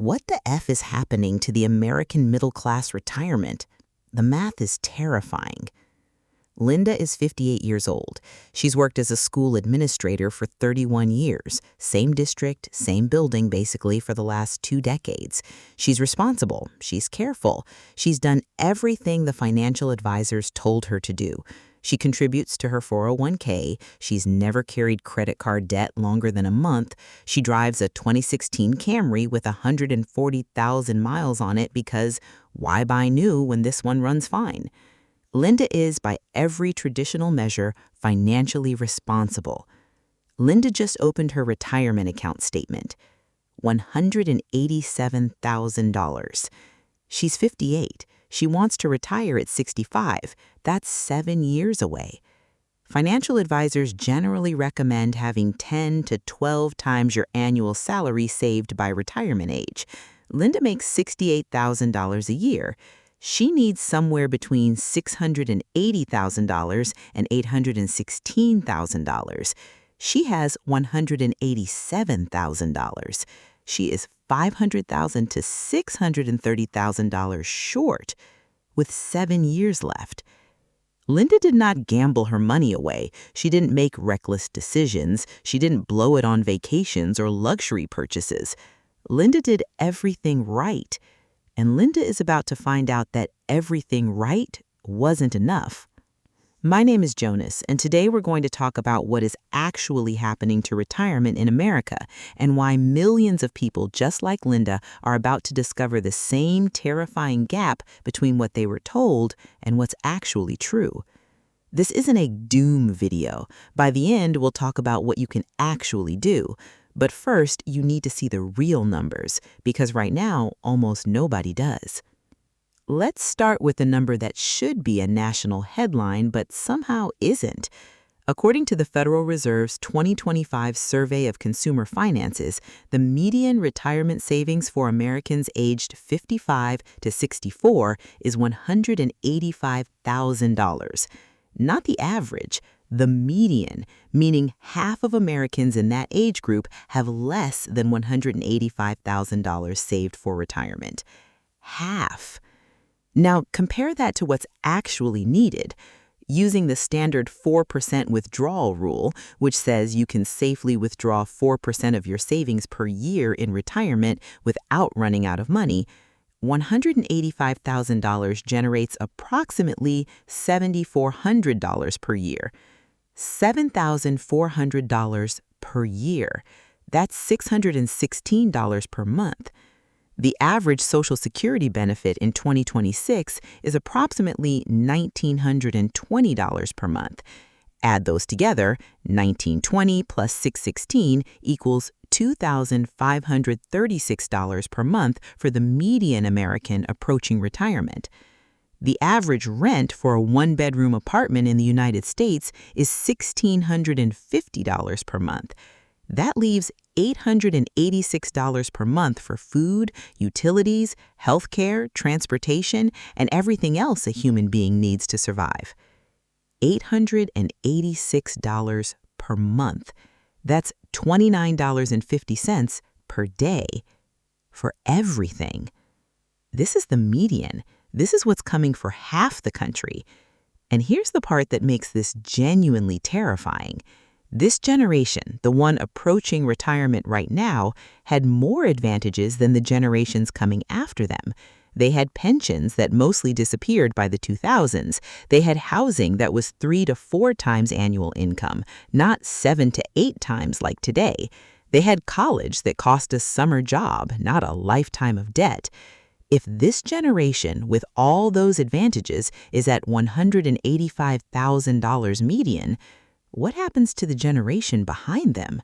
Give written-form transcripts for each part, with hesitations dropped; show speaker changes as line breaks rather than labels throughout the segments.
What the F is happening to the American middle-class retirement? The math is terrifying. Linda is 58 years old. She's worked as a school administrator for 31 years. Same district, same building, basically, for the last 2 decades. She's responsible. She's careful. She's done everything the financial advisors told her to do. She contributes to her 401k. She's never carried credit card debt longer than a month. She drives a 2016 Camry with 140,000 miles on it because why buy new when this one runs fine? Linda is, by every traditional measure, financially responsible. Linda just opened her retirement account statement. $187,000. She's 58. She wants to retire at 65. That's 7 years away. Financial advisors generally recommend having 10 to 12 times your annual salary saved by retirement age. Linda makes $68,000 a year. She needs somewhere between $680,000 and $816,000. She has $187,000. She is $500,000 to $630,000 short, with 7 years left. Linda did not gamble her money away. She didn't make reckless decisions. She didn't blow it on vacations or luxury purchases. Linda did everything right. And Linda is about to find out that everything right wasn't enough. My name is Jonas, and today we're going to talk about what is actually happening to retirement in America and why millions of people just like Linda are about to discover the same terrifying gap between what they were told and what's actually true. This isn't a doom video. By the end, we'll talk about what you can actually do. But first, you need to see the real numbers, because right now, almost nobody does. Let's start with the number that should be a national headline, but somehow isn't. According to the Federal Reserve's 2025 Survey of Consumer Finances, the median retirement savings for Americans aged 55 to 64 is $185,000. Not the average, the median, meaning half of Americans in that age group have less than $185,000 saved for retirement. Half. Now, compare that to what's actually needed. Using the standard 4% withdrawal rule, which says you can safely withdraw 4% of your savings per year in retirement without running out of money, $185,000 generates approximately $7,400 per year. $7,400 per year. That's $616 per month. The average Social Security benefit in 2026 is approximately $1,920 per month. Add those together, $1,920 plus $616 equals $2,536 per month for the median American approaching retirement. The average rent for a one-bedroom apartment in the United States is $1,650 per month. That leaves $886 per month for food, utilities, healthcare, transportation, and everything else a human being needs to survive. $886 per month. That's $29.50 per day for everything. This is the median. This is what's coming for half the country. And here's the part that makes this genuinely terrifying. This generation, the one approaching retirement right now, had more advantages than the generations coming after them. They had pensions that mostly disappeared by the 2000s. They had housing that was 3 to 4 times annual income, not 7 to 8 times like today. They had college that cost a summer job, not a lifetime of debt. If this generation, with all those advantages, is at $185,000 median, what happens to the generation behind them?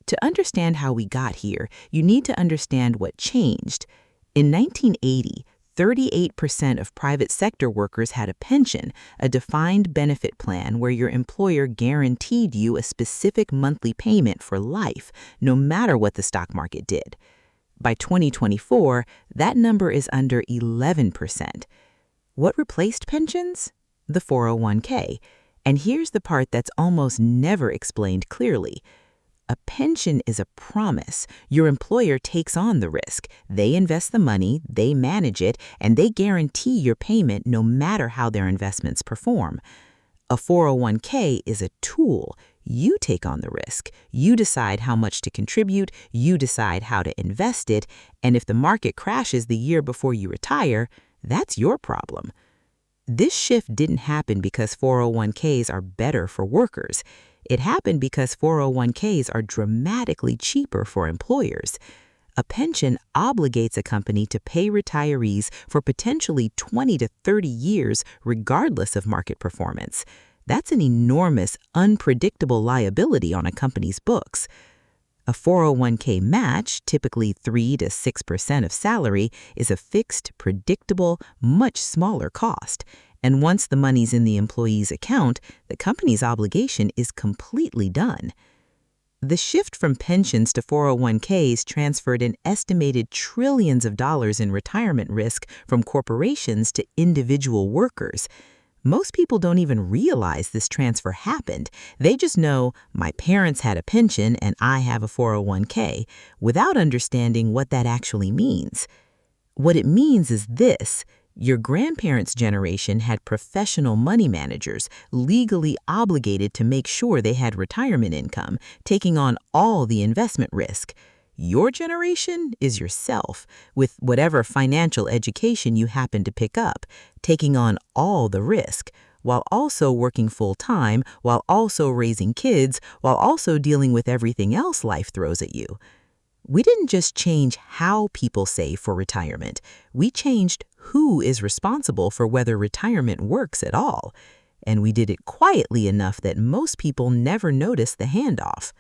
To understand how we got here, you need to understand what changed. In 1980, 38% of private sector workers had a pension, a defined benefit plan where your employer guaranteed you a specific monthly payment for life, no matter what the stock market did. By 2024, that number is under 11%. What replaced pensions? The 401k. And here's the part that's almost never explained clearly. A pension is a promise. Your employer takes on the risk. They invest the money, they manage it, and they guarantee your payment no matter how their investments perform. A 401k is a tool. You take on the risk. You decide how much to contribute, you decide how to invest it, and if the market crashes the year before you retire, that's your problem. This shift didn't happen because 401ks are better for workers. It happened because 401ks are dramatically cheaper for employers. A pension obligates a company to pay retirees for potentially 20 to 30 years regardless of market performance. That's an enormous, unpredictable liability on a company's books. A 401k match, typically 3 to 6% of salary, is a fixed, predictable, much smaller cost. And once the money's in the employee's account, the company's obligation is completely done. The shift from pensions to 401ks transferred an estimated trillions of dollars in retirement risk from corporations to individual workers. Most people don't even realize this transfer happened. They just know my parents had a pension and I have a 401k, without understanding what that actually means. What it means is this: your grandparents' generation had professional money managers legally obligated to make sure they had retirement income, taking on all the investment risk. Your generation is yourself, with whatever financial education you happen to pick up, taking on all the risk, while also working full-time, while also raising kids, while also dealing with everything else life throws at you. We didn't just change how people save for retirement. We changed who is responsible for whether retirement works at all. And we did it quietly enough that most people never notice the handoff.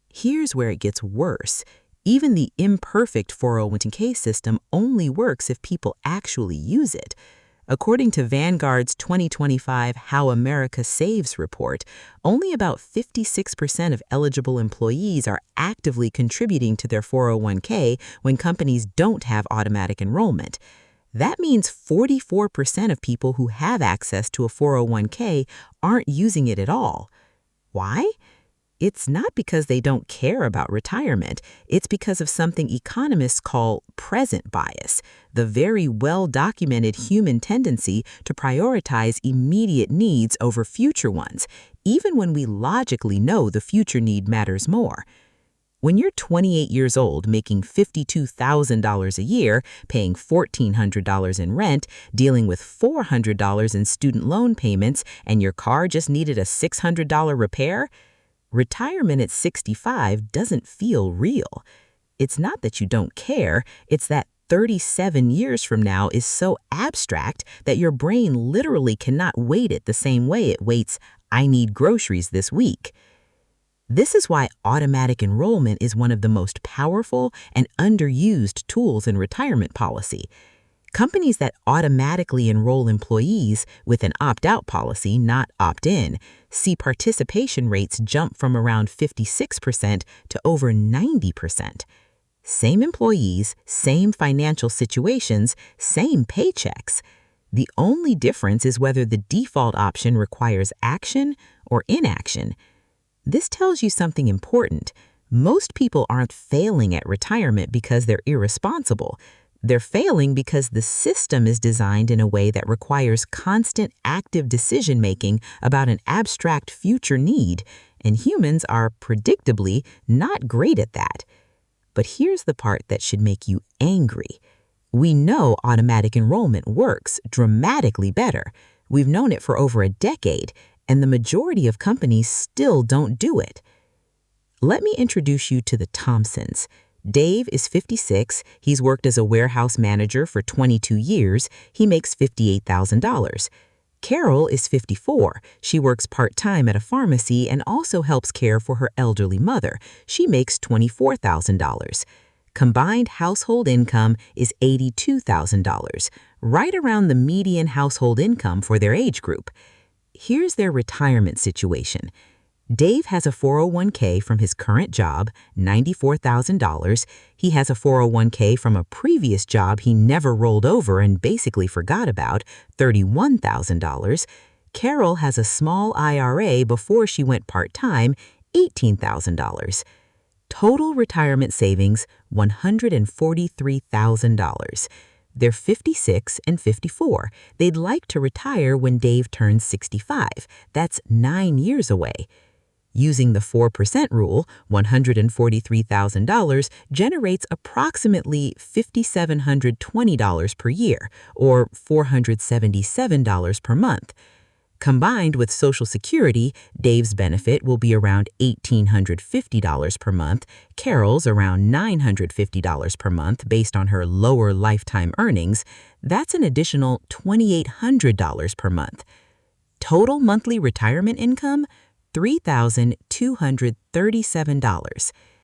Here's where it gets worse. Even the imperfect 401k system only works if people actually use it. According to Vanguard's 2025 How America Saves report, only about 56% of eligible employees are actively contributing to their 401k when companies don't have automatic enrollment. That means 44% of people who have access to a 401k aren't using it at all. Why? It's not because they don't care about retirement. It's because of something economists call present bias, the very well-documented human tendency to prioritize immediate needs over future ones, even when we logically know the future need matters more. When you're 28 years old, making $52,000 a year, paying $1,400 in rent, dealing with $400 in student loan payments, and your car just needed a $600 repair, retirement at 65 doesn't feel real. It's not that you don't care, it's that 37 years from now is so abstract that your brain literally cannot weight it the same way it weights, I need groceries this week. This is why automatic enrollment is one of the most powerful and underused tools in retirement policy. Companies that automatically enroll employees with an opt-out policy, not opt-in, see participation rates jump from around 56% to over 90%. Same employees, same financial situations, same paychecks. The only difference is whether the default option requires action or inaction. This tells you something important. Most people aren't failing at retirement because they're irresponsible. They're failing because the system is designed in a way that requires constant active decision-making about an abstract future need, and humans are predictably not great at that. But here's the part that should make you angry. We know automatic enrollment works dramatically better. We've known it for over a decade, and the majority of companies still don't do it. Let me introduce you to the Thompsons. Dave is 56. He's worked as a warehouse manager for 22 years. He makes $58,000. Carol is 54. She works part-time at a pharmacy and also helps care for her elderly mother. She makes $24,000. Combined household income is $82,000, right around the median household income for their age group. Here's their retirement situation. Dave has a 401k from his current job, $94,000. He has a 401k from a previous job he never rolled over and basically forgot about, $31,000. Carol has a small IRA before she went part-time, $18,000. Total retirement savings, $143,000. They're 56 and 54. They'd like to retire when Dave turns 65. That's 9 years away. Using the 4% rule, $143,000 generates approximately $5,720 per year, or $477 per month. Combined with Social Security, Dave's benefit will be around $1,850 per month, Carol's around $950 per month based on her lower lifetime earnings. That's an additional $2,800 per month. Total monthly retirement income, $3,237.